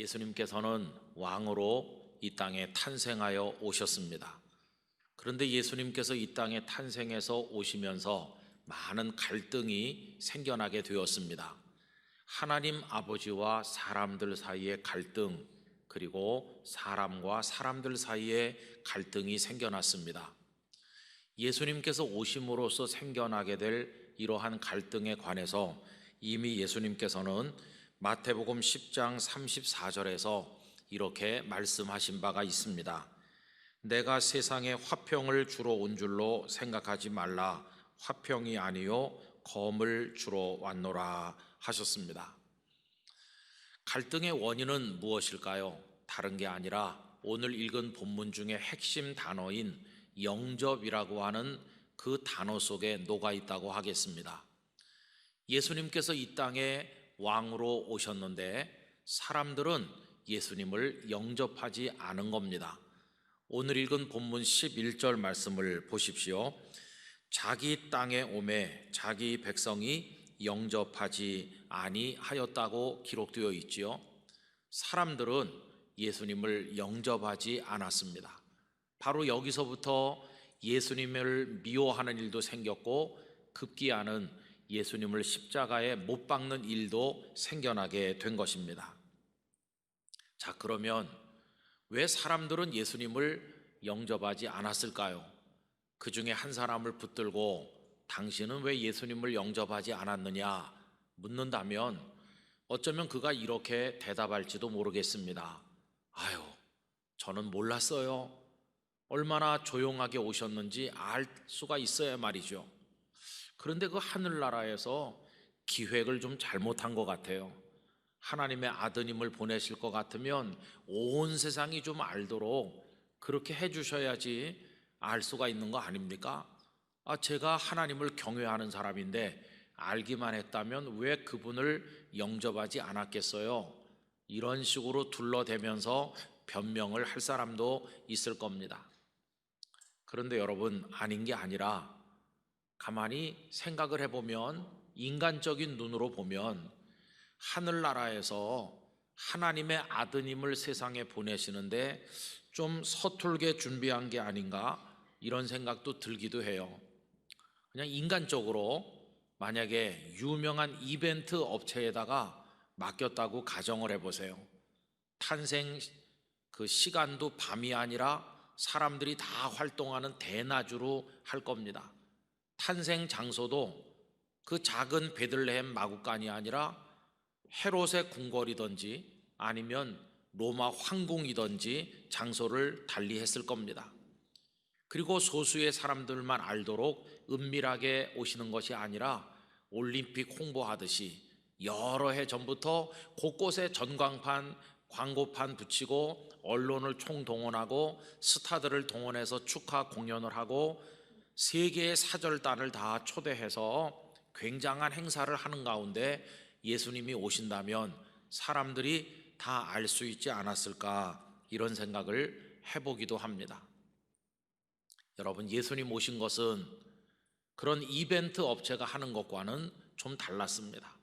예수님께서는 왕으로 이 땅에 탄생하여 오셨습니다. 그런데 예수님께서 이 땅에 탄생해서 오시면서 많은 갈등이 생겨나게 되었습니다. 하나님 아버지와 사람들 사이의 갈등, 그리고 사람과 사람들 사이의 갈등이 생겨났습니다. 예수님께서 오심으로써 생겨나게 될 이러한 갈등에 관해서 이미 예수님께서는 마태복음 10장 34절에서 이렇게 말씀하신 바가 있습니다. 내가 세상에 화평을 주러 온 줄로 생각하지 말라. 화평이 아니요 검을 주러 왔노라 하셨습니다. 갈등의 원인은 무엇일까요? 다른 게 아니라 오늘 읽은 본문 중에 핵심 단어인 영접이라고 하는 그 단어 속에 녹아 있다고 하겠습니다. 예수님께서 이 땅에 왕으로 오셨는데 사람들은 예수님을 영접하지 않은 겁니다. 오늘 읽은 본문 11절 말씀을 보십시오. 자기 땅에 오매 자기 백성이 영접하지 아니하였다고 기록되어 있지요. 사람들은 예수님을 영접하지 않았습니다. 바로 여기서부터 예수님을 미워하는 일도 생겼고 급기야는 예수님을 십자가에 못 박는 일도 생겨나게 된 것입니다. 자, 그러면 왜 사람들은 예수님을 영접하지 않았을까요? 그 중에 한 사람을 붙들고 당신은 왜 예수님을 영접하지 않았느냐 묻는다면 어쩌면 그가 이렇게 대답할지도 모르겠습니다. 아유, 저는 몰랐어요. 얼마나 조용하게 오셨는지 알 수가 있어야 말이죠. 그런데 그 하늘나라에서 기획을 좀 잘못한 것 같아요. 하나님의 아드님을 보내실 것 같으면 온 세상이 좀 알도록 그렇게 해주셔야지 알 수가 있는 거 아닙니까? 제가 하나님을 경외하는 사람인데 알기만 했다면 왜 그분을 영접하지 않았겠어요? 이런 식으로 둘러대면서 변명을 할 사람도 있을 겁니다. 그런데 여러분, 아닌 게 아니라 가만히 생각을 해보면, 인간적인 눈으로 보면 하늘나라에서 하나님의 아드님을 세상에 보내시는데 좀 서툴게 준비한 게 아닌가 이런 생각도 들기도 해요. 그냥 인간적으로 만약에 유명한 이벤트 업체에다가 맡겼다고 가정을 해보세요. 탄생 그 시간도 밤이 아니라 사람들이 다 활동하는 대낮으로 할 겁니다. 탄생 장소도 그 작은 베들레헴 마구간이 아니라 헤롯의 궁궐이든지 아니면 로마 황궁이든지 장소를 달리 했을 겁니다. 그리고 소수의 사람들만 알도록 은밀하게 오시는 것이 아니라 올림픽 홍보하듯이 여러 해 전부터 곳곳에 전광판, 광고판 붙이고 언론을 총동원하고 스타들을 동원해서 축하 공연을 하고 세계의 사절단을 다 초대해서 굉장한 행사를 하는 가운데 예수님이 오신다면 사람들이 다 알 수 있지 않았을까 이런 생각을 해보기도 합니다. 여러분, 예수님 오신 것은 그런 이벤트 업체가 하는 것과는 좀 달랐습니다.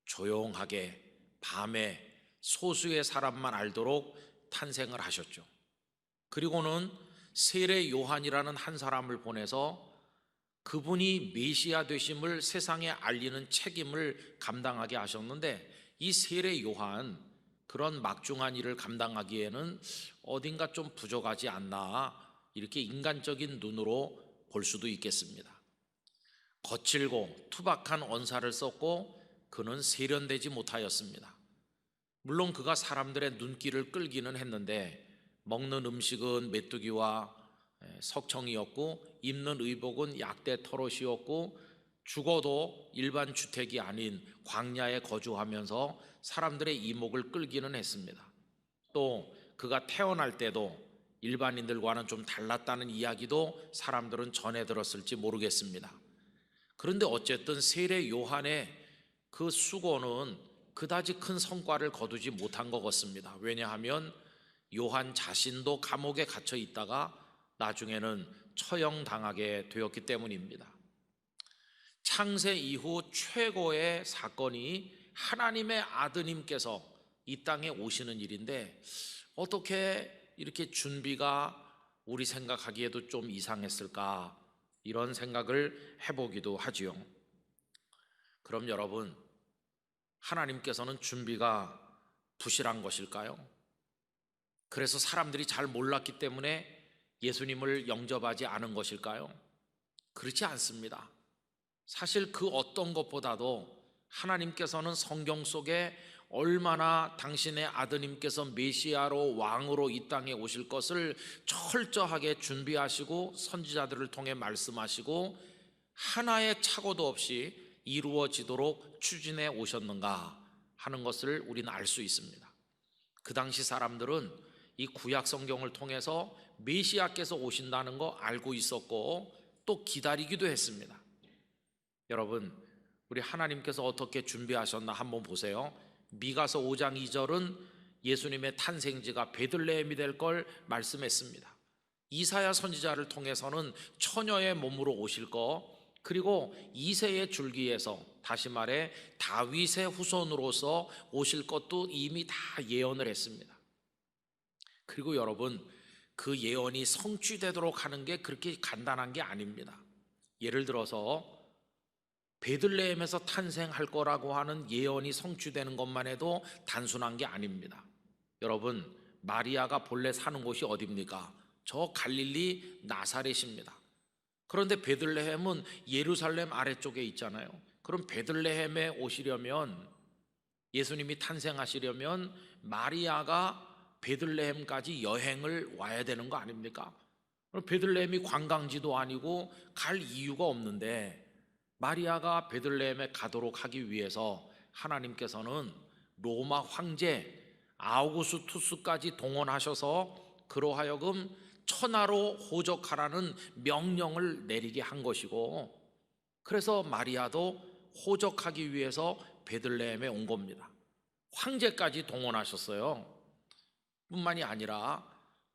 조용하게 밤에 소수의 사람만 알도록 탄생을 하셨죠. 그리고는 세례 요한이라는 한 사람을 보내서 그분이 메시아 되심을 세상에 알리는 책임을 감당하게 하셨는데, 이 세례 요한 그런 막중한 일을 감당하기에는 어딘가 좀 부족하지 않나 이렇게 인간적인 눈으로 볼 수도 있겠습니다. 거칠고 투박한 언사를 썼고 그는 세련되지 못하였습니다. 물론 그가 사람들의 눈길을 끌기는 했는데 먹는 음식은 메뚜기와 석청이었고 입는 의복은 약대 털옷이었고 죽어도 일반 주택이 아닌 광야에 거주하면서 사람들의 이목을 끌기는 했습니다. 또 그가 태어날 때도 일반인들과는 좀 달랐다는 이야기도 사람들은 전해 들었을지 모르겠습니다. 그런데 어쨌든 세례 요한의 그 수고는 그다지 큰 성과를 거두지 못한 것 같습니다. 왜냐하면 요한 자신도 감옥에 갇혀 있다가 나중에는 처형당하게 되었기 때문입니다. 창세 이후 최고의 사건이 하나님의 아드님께서 이 땅에 오시는 일인데 어떻게 이렇게 준비가 우리 생각하기에도 좀 이상했을까, 이런 생각을 해보기도 하지요. 그럼 여러분, 하나님께서는 준비가 부실한 것일까요? 그래서 사람들이 잘 몰랐기 때문에 예수님을 영접하지 않은 것일까요? 그렇지 않습니다. 사실 그 어떤 것보다도 하나님께서는 성경 속에 얼마나 당신의 아드님께서 메시아로 왕으로 이 땅에 오실 것을 철저하게 준비하시고 선지자들을 통해 말씀하시고 하나의 착오도 없이 이루어지도록 추진해 오셨는가 하는 것을 우리는 알 수 있습니다. 그 당시 사람들은 이 구약 성경을 통해서 메시아께서 오신다는 거 알고 있었고 또 기다리기도 했습니다. 여러분, 우리 하나님께서 어떻게 준비하셨나 한번 보세요. 미가서 5장 2절은 예수님의 탄생지가 베들레헴이 될 걸 말씀했습니다. 이사야 선지자를 통해서는 처녀의 몸으로 오실 거, 그리고 이새의 줄기에서, 다시 말해 다윗의 후손으로서 오실 것도 이미 다 예언을 했습니다. 그리고 여러분, 그 예언이 성취되도록 하는 게 그렇게 간단한 게 아닙니다. 예를 들어서 베들레헴에서 탄생할 거라고 하는 예언이 성취되는 것만 해도 단순한 게 아닙니다. 여러분, 마리아가 본래 사는 곳이 어디입니까? 저 갈릴리 나사렛입니다. 그런데 베들레헴은 예루살렘 아래쪽에 있잖아요. 그럼 베들레헴에 오시려면, 예수님이 탄생하시려면 마리아가 베들레헴까지 여행을 와야 되는 거 아닙니까? 그럼 베들레헴이 관광지도 아니고 갈 이유가 없는데 마리아가 베들레헴에 가도록 하기 위해서 하나님께서는 로마 황제 아우구스투스까지 동원하셔서 그로 하여금 천하로 호적하라는 명령을 내리게 한 것이고, 그래서 마리아도 호적하기 위해서 베들레헴에 온 겁니다. 황제까지 동원하셨어요. 뿐만이 아니라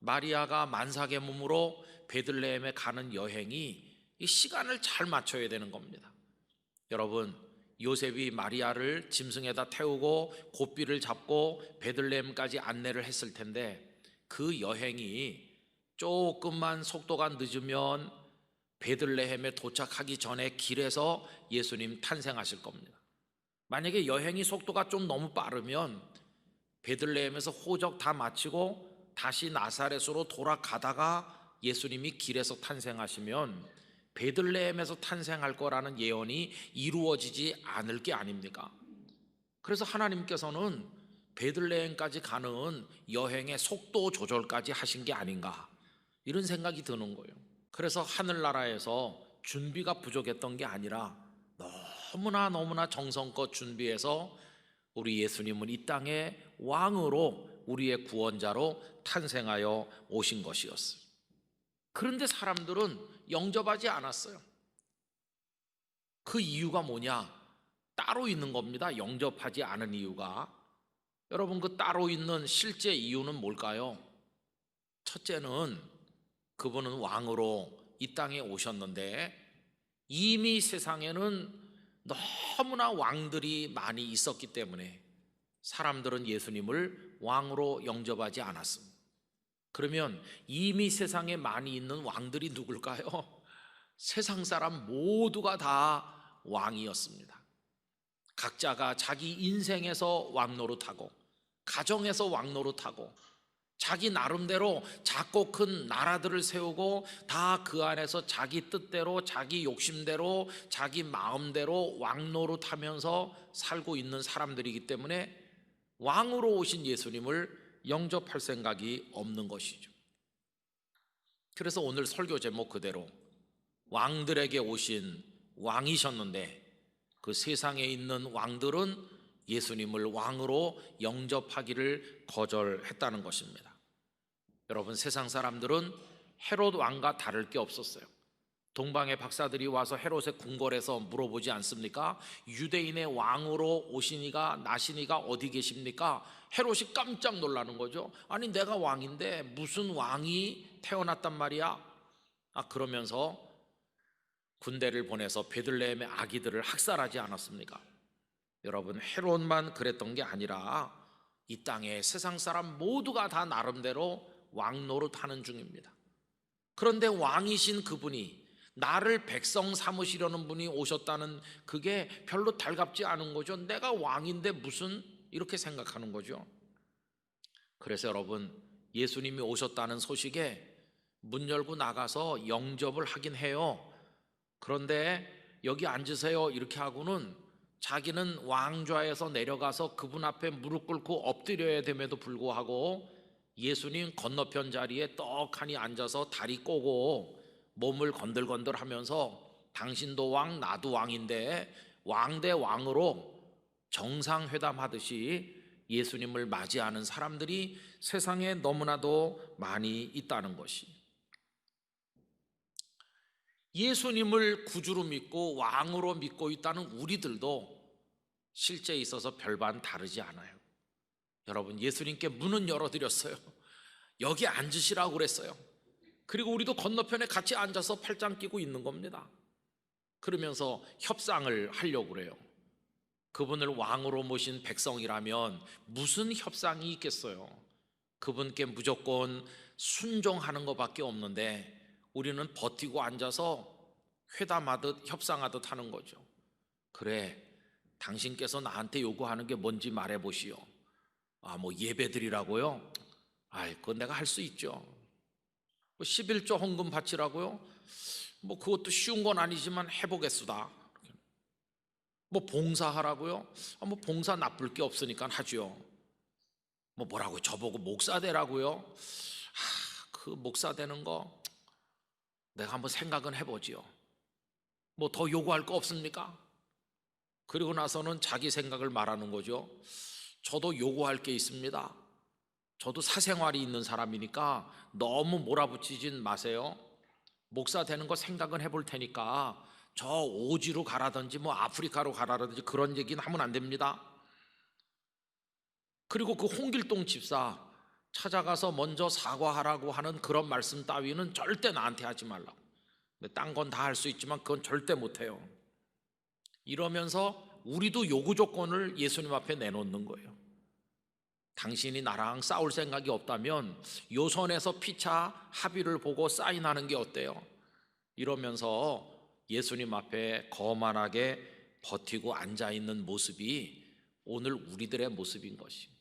마리아가 만삭의 몸으로 베들레헴에 가는 여행이 이 시간을 잘 맞춰야 되는 겁니다. 여러분, 요셉이 마리아를 짐승에다 태우고 고삐를 잡고 베들레헴까지 안내를 했을 텐데 그 여행이 조금만 속도가 늦으면 베들레헴에 도착하기 전에 길에서 예수님 탄생하실 겁니다. 만약에 여행이 속도가 좀 너무 빠르면 베들레헴에서 호적 다 마치고 다시 나사렛으로 돌아가다가 예수님이 길에서 탄생하시면 베들레헴에서 탄생할 거라는 예언이 이루어지지 않을 게 아닙니까? 그래서 하나님께서는 베들레헴까지 가는 여행의 속도 조절까지 하신 게 아닌가, 이런 생각이 드는 거예요. 그래서 하늘나라에서 준비가 부족했던 게 아니라 너무나 정성껏 준비해서 우리 예수님은 이 땅에 왕으로, 우리의 구원자로 탄생하여 오신 것이었어요. 그런데 사람들은 영접하지 않았어요. 그 이유가 뭐냐? 따로 있는 겁니다. 영접하지 않은 이유가. 여러분, 그 따로 있는 실제 이유는 뭘까요? 첫째는 그분은 왕으로 이 땅에 오셨는데 이미 세상에는 너무나 왕들이 많이 있었기 때문에 사람들은 예수님을 왕으로 영접하지 않았습니다. 그러면 이미 세상에 많이 있는 왕들이 누굴까요? 세상 사람 모두가 다 왕이었습니다. 각자가 자기 인생에서 왕노릇하고 가정에서 왕노릇하고 자기 나름대로 작고 큰 나라들을 세우고 다 그 안에서 자기 뜻대로, 자기 욕심대로, 자기 마음대로 왕노릇하면서 살고 있는 사람들이기 때문에 왕으로 오신 예수님을 영접할 생각이 없는 것이죠. 그래서 오늘 설교 제목 그대로 왕들에게 오신 왕이셨는데 그 세상에 있는 왕들은 예수님을 왕으로 영접하기를 거절했다는 것입니다. 여러분, 세상 사람들은 헤롯 왕과 다를 게 없었어요. 동방의 박사들이 와서 헤롯의 궁궐에서 물어보지 않습니까? 유대인의 왕으로 오시니가 나시니가 어디 계십니까? 헤롯이 깜짝 놀라는 거죠. 아니, 내가 왕인데 무슨 왕이 태어났단 말이야? 그러면서 군대를 보내서 베들레헴의 아기들을 학살하지 않았습니까? 여러분, 헤롯만 그랬던 게 아니라 이 땅에 세상 사람 모두가 다 나름대로 왕 노릇하는 중입니다. 그런데 왕이신 그분이, 나를 백성 삼으시려는 분이 오셨다는 그게 별로 달갑지 않은 거죠. 내가 왕인데 무슨, 이렇게 생각하는 거죠. 그래서 여러분, 예수님이 오셨다는 소식에 문 열고 나가서 영접을 하긴 해요. 그런데 여기 앉으세요 이렇게 하고는 자기는 왕좌에서 내려가서 그분 앞에 무릎 꿇고 엎드려야 됨에도 불구하고 예수님 건너편 자리에 떡하니 앉아서 다리 꼬고 몸을 건들건들 하면서 당신도 왕 나도 왕인데 왕 대 왕으로 정상회담하듯이 예수님을 맞이하는 사람들이 세상에 너무나도 많이 있다는 것이, 예수님을 구주로 믿고 왕으로 믿고 있다는 우리들도 실제에 있어서 별반 다르지 않아요. 여러분, 예수님께 문은 열어드렸어요. 여기 앉으시라고 그랬어요. 그리고 우리도 건너편에 같이 앉아서 팔짱 끼고 있는 겁니다. 그러면서 협상을 하려고 그래요. 그분을 왕으로 모신 백성이라면 무슨 협상이 있겠어요? 그분께 무조건 순종하는 것밖에 없는데 우리는 버티고 앉아서 회담하듯 협상하듯 하는 거죠. 그래, 당신께서 나한테 요구하는 게 뭔지 말해보시오. 뭐 예배 드리라고요? 그건 내가 할 수 있죠. 11조 헌금 바치라고요? 뭐 그것도 쉬운 건 아니지만 해보겠수다. 뭐 봉사하라고요? 뭐 봉사 나쁠 게 없으니까 하죠. 뭐라고 저보고 목사 되라고요? 그 목사 되는 거 내가 한번 생각은 해보지요. 뭐 더 요구할 거 없습니까? 그리고 나서는 자기 생각을 말하는 거죠. 저도 요구할 게 있습니다. 저도 사생활이 있는 사람이니까 너무 몰아붙이진 마세요. 목사 되는 거 생각은 해볼 테니까 저 오지로 가라든지 뭐 아프리카로 가라든지 그런 얘기는 하면 안 됩니다. 그리고 그 홍길동 집사 찾아가서 먼저 사과하라고 하는 그런 말씀 따위는 절대 나한테 하지 말라고. 딴 건 다 할 수 있지만 그건 절대 못해요. 이러면서 우리도 요구 조건을 예수님 앞에 내놓는 거예요. 당신이 나랑 싸울 생각이 없다면 요선에서 피차 합의를 보고 사인하는 게 어때요? 이러면서 예수님 앞에 거만하게 버티고 앉아있는 모습이 오늘 우리들의 모습인 것입니다.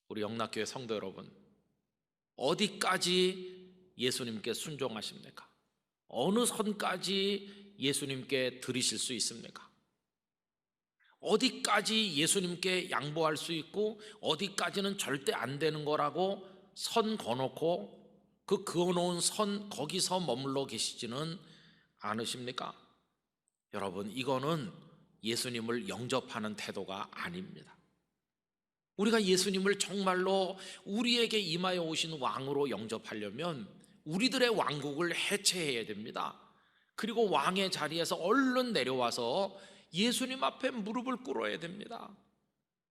우리 영락교회 성도 여러분, 어디까지 예수님께 순종하십니까? 어느 선까지 예수님께 드리실 수 있습니까? 어디까지 예수님께 양보할 수 있고 어디까지는 절대 안 되는 거라고 선 거놓고 그 그어놓은 선 거기서 머물러 계시지는 않으십니까? 여러분, 이거는 예수님을 영접하는 태도가 아닙니다. 우리가 예수님을 정말로 우리에게 임하여 오신 왕으로 영접하려면 우리들의 왕국을 해체해야 됩니다. 그리고 왕의 자리에서 얼른 내려와서 예수님 앞에 무릎을 꿇어야 됩니다.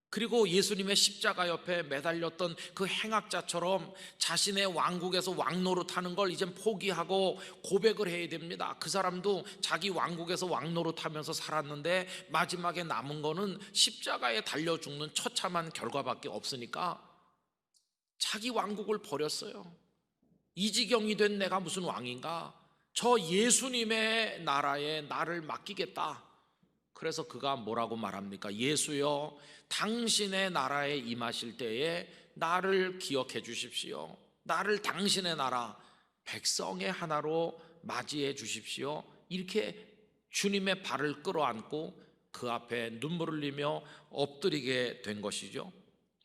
그리고 예수님의 십자가 옆에 매달렸던 그 행악자처럼 자신의 왕국에서 왕노릇하는 걸 이젠 포기하고 고백을 해야 됩니다. 그 사람도 자기 왕국에서 왕노릇하면서 살았는데 마지막에 남은 거는 십자가에 달려 죽는 처참한 결과밖에 없으니까 자기 왕국을 버렸어요. 이 지경이 된 내가 무슨 왕인가? 저 예수님의 나라에 나를 맡기겠다. 그래서 그가 뭐라고 말합니까? 예수여, 당신의 나라에 임하실 때에 나를 기억해 주십시오. 나를 당신의 나라 백성의 하나로 맞이해 주십시오. 이렇게 주님의 발을 끌어안고 그 앞에 눈물을 흘리며 엎드리게 된 것이죠.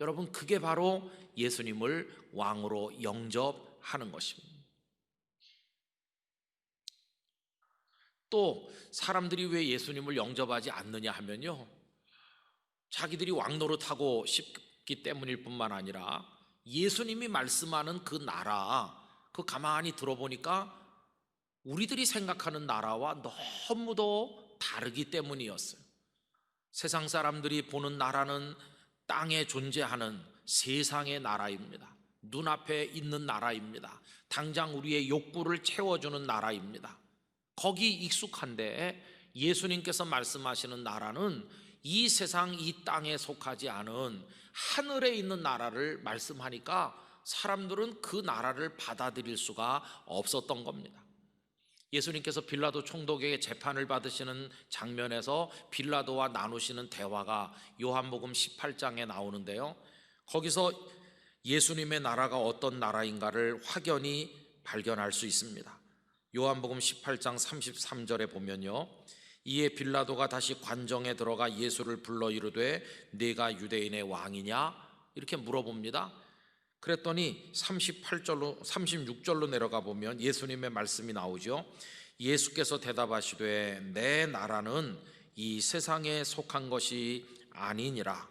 여러분, 그게 바로 예수님을 왕으로 영접하는 것입니다. 또 사람들이 왜 예수님을 영접하지 않느냐 하면요, 자기들이 왕노릇하고 싶기 때문일 뿐만 아니라 예수님이 말씀하는 그 나라, 그 가만히 들어보니까 우리들이 생각하는 나라와 너무도 다르기 때문이었어요. 세상 사람들이 보는 나라는 땅에 존재하는 세상의 나라입니다. 눈앞에 있는 나라입니다. 당장 우리의 욕구를 채워주는 나라입니다. 거기 익숙한데 예수님께서 말씀하시는 나라는 이 세상 이 땅에 속하지 않은 하늘에 있는 나라를 말씀하니까 사람들은 그 나라를 받아들일 수가 없었던 겁니다. 예수님께서 빌라도 총독에게 재판을 받으시는 장면에서 빌라도와 나누시는 대화가 요한복음 18장에 나오는데요, 거기서 예수님의 나라가 어떤 나라인가를 확연히 발견할 수 있습니다. 요한복음 18장 33절에 보면요, 이에 빌라도가 다시 관정에 들어가 예수를 불러 이르되 네가 유대인의 왕이냐 이렇게 물어봅니다. 그랬더니 36절로 내려가 보면 예수님의 말씀이 나오죠. 예수께서 대답하시되 내 나라는 이 세상에 속한 것이 아니니라.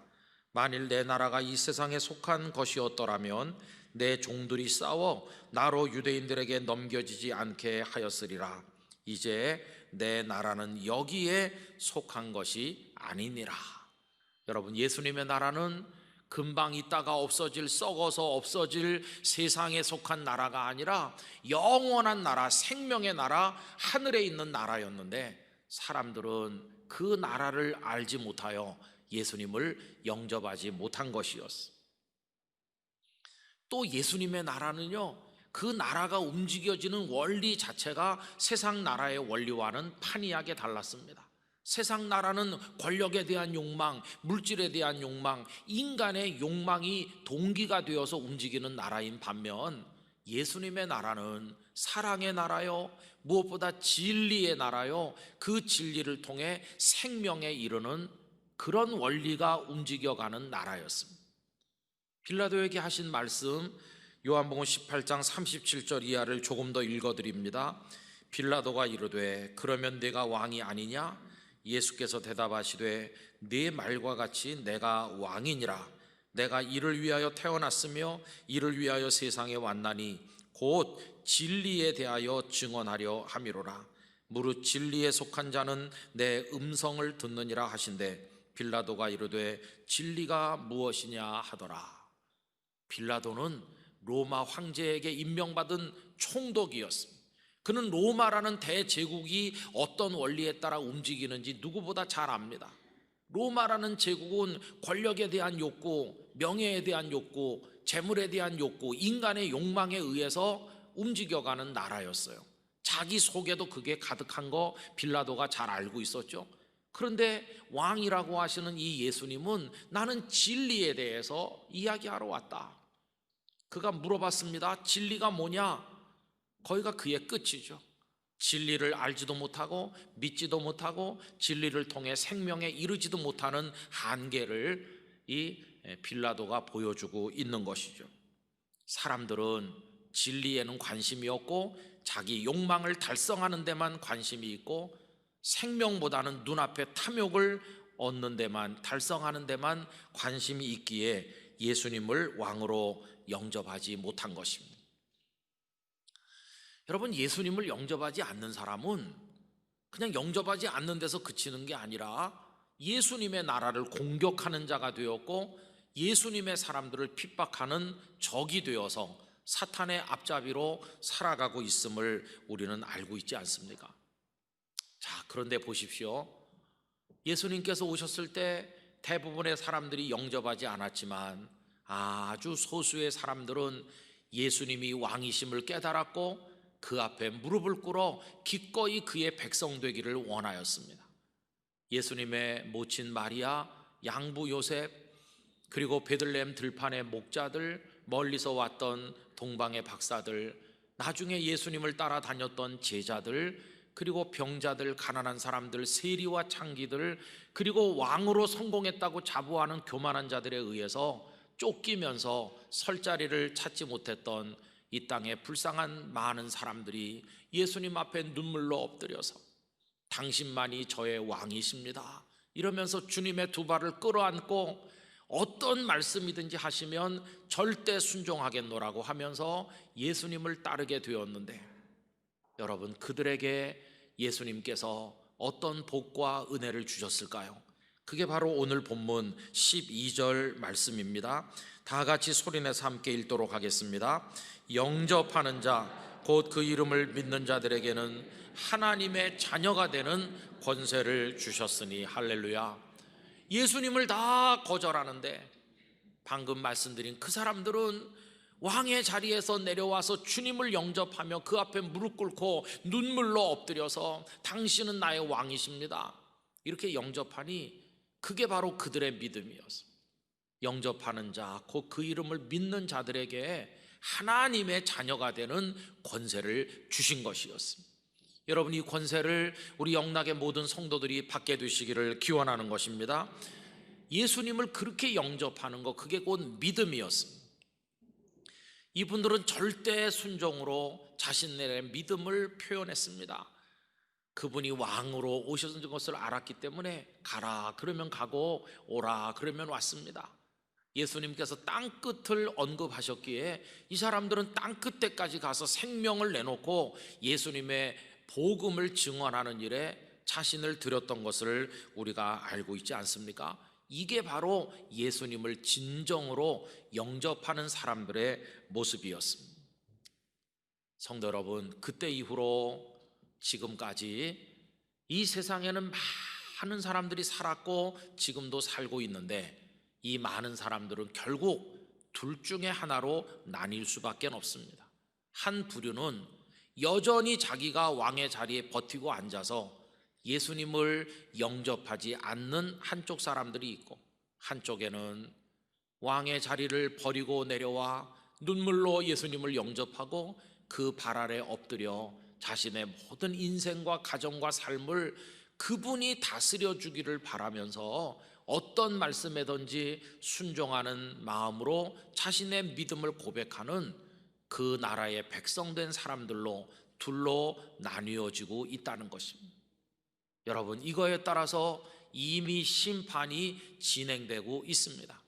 만일 내 나라가 이 세상에 속한 것이었더라면 내 종들이 싸워 나로 유대인들에게 넘겨지지 않게 하였으리라. 이제 내 나라는 여기에 속한 것이 아니니라. 여러분, 예수님의 나라는 금방 있다가 없어질, 썩어서 없어질 세상에 속한 나라가 아니라 영원한 나라, 생명의 나라, 하늘에 있는 나라였는데 사람들은 그 나라를 알지 못하여 예수님을 영접하지 못한 것이었어. 또 예수님의 나라는요, 그 나라가 움직여지는 원리 자체가 세상 나라의 원리와는 판이하게 달랐습니다. 세상 나라는 권력에 대한 욕망, 물질에 대한 욕망, 인간의 욕망이 동기가 되어서 움직이는 나라인 반면 예수님의 나라는 사랑의 나라요, 무엇보다 진리의 나라요, 그 진리를 통해 생명에 이르는 그런 원리가 움직여가는 나라였습니다. 빌라도에게 하신 말씀, 요한복음 18장 37절 이하를 조금 더 읽어드립니다. 빌라도가 이르되 그러면 내가 왕이 아니냐? 예수께서 대답하시되 네 말과 같이 내가 왕이니라. 내가 이를 위하여 태어났으며 이를 위하여 세상에 왔나니 곧 진리에 대하여 증언하려 함이로라. 무릇 진리에 속한 자는 내 음성을 듣느니라 하신대 빌라도가 이르되 진리가 무엇이냐 하더라. 빌라도는 로마 황제에게 임명받은 총독이었습니다. 그는 로마라는 대제국이 어떤 원리에 따라 움직이는지 누구보다 잘 압니다. 로마라는 제국은 권력에 대한 욕구, 명예에 대한 욕구, 재물에 대한 욕구, 인간의 욕망에 의해서 움직여가는 나라였어요. 자기 속에도 그게 가득한 거 빌라도가 잘 알고 있었죠. 그런데 왕이라고 하시는 이 예수님은 나는 진리에 대해서 이야기하러 왔다. 그가 물어봤습니다. 진리가 뭐냐? 거기가 그의 끝이죠. 진리를 알지도 못하고 믿지도 못하고 진리를 통해 생명에 이르지도 못하는 한계를 이 빌라도가 보여주고 있는 것이죠. 사람들은 진리에는 관심이 없고 자기 욕망을 달성하는 데만 관심이 있고 생명보다는 눈앞에 탐욕을 얻는 데만, 달성하는 데만 관심이 있기에 예수님을 왕으로 영접하지 못한 것입니다. 여러분, 예수님을 영접하지 않는 사람은 그냥 영접하지 않는 데서 그치는 게 아니라 예수님의 나라를 공격하는 자가 되었고 예수님의 사람들을 핍박하는 적이 되어서 사탄의 앞잡이로 살아가고 있음을 우리는 알고 있지 않습니까? 자, 그런데 보십시오. 예수님께서 오셨을 때 대부분의 사람들이 영접하지 않았지만 아주 소수의 사람들은 예수님이 왕이심을 깨달았고 그 앞에 무릎을 꿇어 기꺼이 그의 백성 되기를 원하였습니다. 예수님의 모친 마리아, 양부 요셉, 그리고 베들레헴 들판의 목자들, 멀리서 왔던 동방의 박사들, 나중에 예수님을 따라다녔던 제자들, 그리고 병자들, 가난한 사람들, 세리와 창기들, 그리고 왕으로 성공했다고 자부하는 교만한 자들에 의해서 쫓기면서 설 자리를 찾지 못했던 이 땅에 불쌍한 많은 사람들이 예수님 앞에 눈물로 엎드려서 당신만이 저의 왕이십니다 이러면서 주님의 두 발을 끌어안고 어떤 말씀이든지 하시면 절대 순종하겠노라고 하면서 예수님을 따르게 되었는데, 여러분, 그들에게 예수님께서 어떤 복과 은혜를 주셨을까요? 그게 바로 오늘 본문 12절 말씀입니다. 다 같이 소리내서 함께 읽도록 하겠습니다. 영접하는 자, 곧 그 이름을 믿는 자들에게는 하나님의 자녀가 되는 권세를 주셨으니 할렐루야. 예수님을 다 거절하는데, 방금 말씀드린 그 사람들은 왕의 자리에서 내려와서 주님을 영접하며 그 앞에 무릎 꿇고 눈물로 엎드려서 당신은 나의 왕이십니다, 이렇게 영접하니 그게 바로 그들의 믿음이었습니다. 영접하는 자, 곧 그 이름을 믿는 자들에게 하나님의 자녀가 되는 권세를 주신 것이었습니다. 여러분, 이 권세를 우리 영락의 모든 성도들이 받게 되시기를 기원하는 것입니다. 예수님을 그렇게 영접하는 것, 그게 곧 믿음이었습니다. 이분들은 절대 순종으로 자신의 믿음을 표현했습니다. 그분이 왕으로 오셨는 것을 알았기 때문에 가라 그러면 가고 오라 그러면 왔습니다. 예수님께서 땅끝을 언급하셨기에 이 사람들은 땅끝에까지 가서 생명을 내놓고 예수님의 복음을 증언하는 일에 자신을 들였던 것을 우리가 알고 있지 않습니까? 이게 바로 예수님을 진정으로 영접하는 사람들의 모습이었습니다. 성도 여러분, 그때 이후로 지금까지 이 세상에는 많은 사람들이 살았고 지금도 살고 있는데, 이 많은 사람들은 결국 둘 중에 하나로 나뉠 수밖에 없습니다. 한 부류는 여전히 자기가 왕의 자리에 버티고 앉아서 예수님을 영접하지 않는 한쪽 사람들이 있고, 한쪽에는 왕의 자리를 버리고 내려와 눈물로 예수님을 영접하고 그 발 아래 엎드려 자신의 모든 인생과 가정과 삶을 그분이 다스려 주기를 바라면서 어떤 말씀에든지 순종하는 마음으로 자신의 믿음을 고백하는 그 나라의 백성된 사람들로 둘로 나뉘어지고 있다는 것입니다. 여러분, 이거에 따라서 이미 심판이 진행되고 있습니다.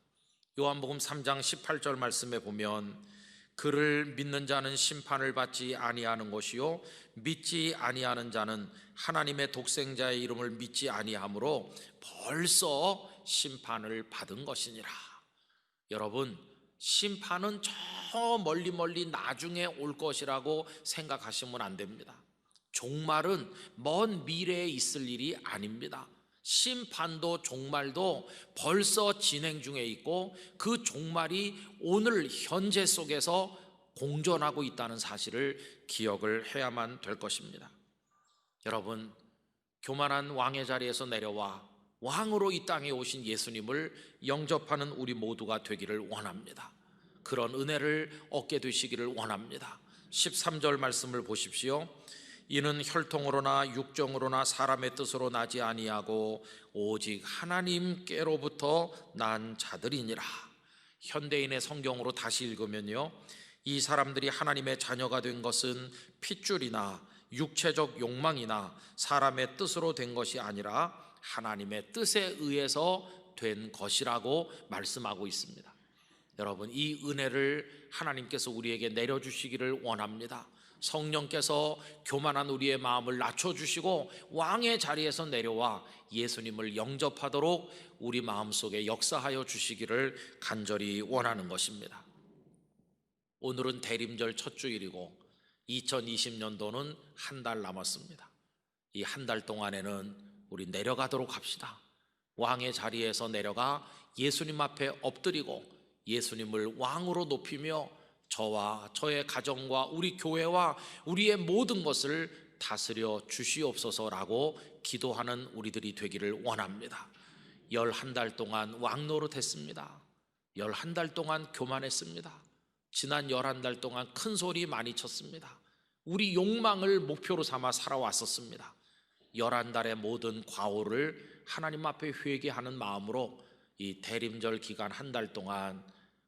요한복음 3장 18절 말씀에 보면, 그를 믿는 자는 심판을 받지 아니하는 것이요 믿지 아니하는 자는 하나님의 독생자의 이름을 믿지 아니하므로 벌써 심판을 받은 것이니라. 여러분, 심판은 저 멀리 나중에 올 것이라고 생각하시면 안 됩니다. 종말은 먼 미래에 있을 일이 아닙니다. 심판도 종말도 벌써 진행 중에 있고, 그 종말이 오늘 현재 속에서 공존하고 있다는 사실을 기억을 해야만 될 것입니다. 여러분, 교만한 왕의 자리에서 내려와 왕으로 이 땅에 오신 예수님을 영접하는 우리 모두가 되기를 원합니다. 그런 은혜를 얻게 되시기를 원합니다. 13절 말씀을 보십시오. 이는 혈통으로나 육정으로나 사람의 뜻으로 나지 아니하고 오직 하나님께로부터 난 자들이니라. 현대인의 성경으로 다시 읽으면요, 이 사람들이 하나님의 자녀가 된 것은 핏줄이나 육체적 욕망이나 사람의 뜻으로 된 것이 아니라 하나님의 뜻에 의해서 된 것이라고 말씀하고 있습니다. 여러분, 이 은혜를 하나님께서 우리에게 내려주시기를 원합니다. 성령께서 교만한 우리의 마음을 낮춰주시고 왕의 자리에서 내려와 예수님을 영접하도록 우리 마음속에 역사하여 주시기를 간절히 원하는 것입니다. 오늘은 대림절 첫 주일이고 2020년도는 한 달 남았습니다. 이 한 달 동안에는 우리 내려가도록 합시다. 왕의 자리에서 내려가 예수님 앞에 엎드리고 예수님을 왕으로 높이며 저와 저의 가정과 우리 교회와 우리의 모든 것을 다스려 주시옵소서라고 기도하는 우리들이 되기를 원합니다. 11달 동안 왕노릇 했습니다. 11달 동안 교만했습니다. 지난 11달 동안 큰 소리 많이 쳤습니다. 우리 욕망을 목표로 삼아 살아왔었습니다. 11달의 모든 과오를 하나님 앞에 회개하는 마음으로 이 대림절 기간 한 달 동안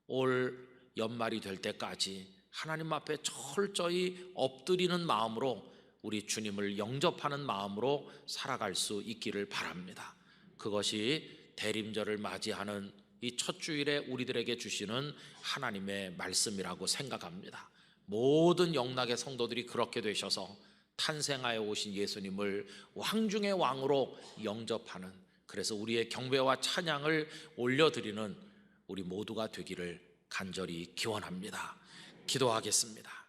올 연말이 될 때까지 하나님 앞에 철저히 엎드리는 마음으로 우리 주님을 영접하는 마음으로 살아갈 수 있기를 바랍니다. 그것이 대림절을 맞이하는 이 첫 주일에 우리들에게 주시는 하나님의 말씀이라고 생각합니다. 모든 영락의 성도들이 그렇게 되셔서 탄생하여 오신 예수님을 왕 중의 왕으로 영접하는, 그래서 우리의 경배와 찬양을 올려드리는 우리 모두가 되기를 간절히 기원합니다. 기도하겠습니다.